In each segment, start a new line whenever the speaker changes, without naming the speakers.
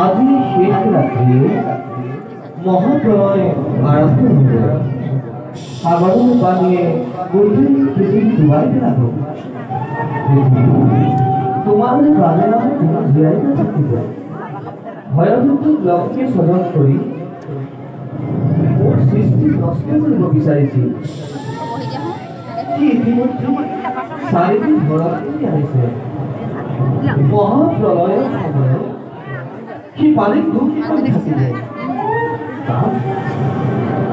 আজি শেষ রাত্রিয়ে মহাপ্রলয় আরম্ভ হল। সাগর বানিয়ে কঠিন পৃথিবী ডুবাইতে লাগো। তোমাদের প্রাণে আমি তোমার জিরাইতে থাকিব। ভয়যুক্ত লক্ষ্যে সজন করি ওর সৃষ্টি নষ্ট কৰিব বিচাৰিছিল। কি ইতিমধ্যে চাৰিদিন ঘৰত আহিছে। মহাপ্ৰলয়ৰ সময়ত সি পানীত ডুব থাকিলে।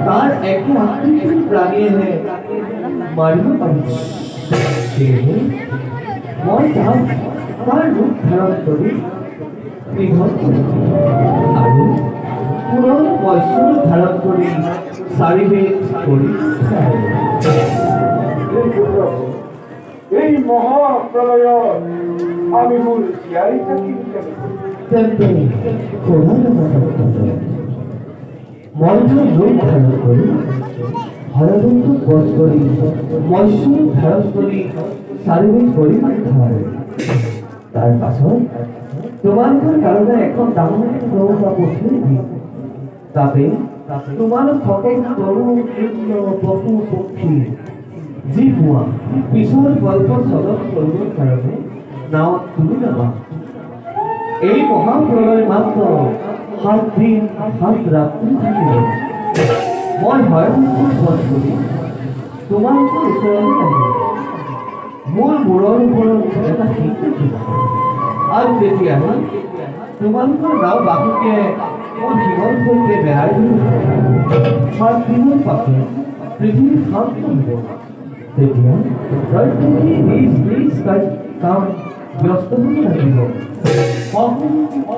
তাৰ একে আকৃতিৰ প্ৰাণীয়েহে মাৰিব পাৰিব। সেয়েহে মই তাক তাৰ ৰূপ ধাৰণ কৰি নিধন কৰিম আৰু পুনৰ বৈষ্ণৱ ধাৰণ কৰি চাৰিবেদ কৰি
এই মহাপ্ৰলয়ত আমি মোৰ জীয়াই থাকিম
তেন্তে মন্থন ৰূপ ধাৰণ কৰি ভয়বন্ত বধ কৰি মৎস্য ধাৰণ কৰি চাৰিবেদ কৰি ধৰে। তাৰ পাছত তোমালোকৰ কাৰণে এখন ডাঙৰ নৌকা পঠিয়াই দিম। তাতে তোমালোক সকলো তৰু কৃষ্ণ পশু পক্ষী যি পোৱা পিছৰ গল্প চলন কৰিবৰ কাৰণে নাৱত তুলি যাবা। এই মহাপ্ৰলয় মাত্ৰ 7 দিন 7 ৰাত্ৰি থাকিব। মই ভয়ংকৰ বধ কৰি তোমালোকৰ ওচৰলৈ আহিম। মোৰ মূৰৰ ওপৰত এটা শিং থাকিব আৰু তেতিয়াহে তোমালোকৰ নাও বাহুকে মোৰ শিঙৰ সৈতে বেৰাই দিব। 7 দিনৰ পাছত পৃথিৱী শান্ত হ'ব। তেতিয়া প্ৰত্যেকেই নিজ নিজ কাম ব্যস্ত হ'ব লাগিব।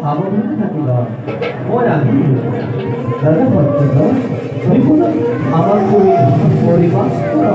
সাৱধানে থাকিবা। মই আহিলোঁ দাদা সত্য বিপদত আমাৰ কৰি পৰিবাস কৰা